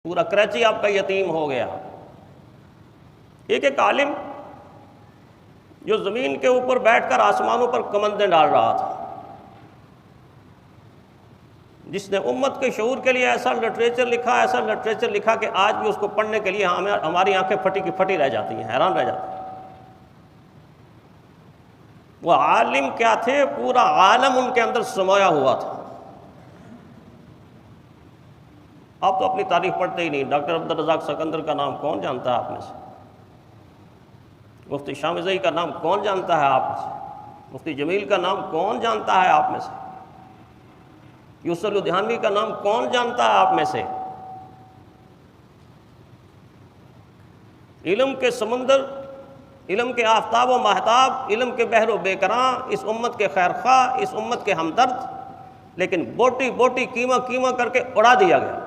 پورا کراچی آپ کا یتیم ہو گیا۔ ایک عالم جو زمین کے اوپر بیٹھ کر آسمانوں پر کمندیں ڈال رہا تھا، جس نے امت کے شعور کے لیے ایسا لٹریچر لکھا کہ آج بھی اس کو پڑھنے کے لیے ہماری آنکھیں پھٹی کی پھٹی رہ جاتی ہیں، حیران رہ جاتی ہیں۔ وہ عالم کیا تھے؟ پورا عالم ان کے اندر سمایا ہوا تھا۔ آپ تو اپنی تاریخ پڑھتے ہی نہیں۔ ڈاکٹر عبدالرزاق سکندر کا نام کون جانتا ہے آپ میں سے؟ مفتی شاہ مزئی کا نام کون جانتا ہے آپ میں سے؟ مفتی جمیل کا نام کون جانتا ہے آپ میں سے؟ یوسف لدھیانوی کا نام کون جانتا ہے آپ میں سے؟ علم کے سمندر، علم کے آفتاب و ماہتاب، علم کے بحر و بیکراں، اس امت کے خیر خواہ، اس امت کے ہمدرد، لیکن بوٹی بوٹی کیما کیما کر کے اڑا دیا گیا۔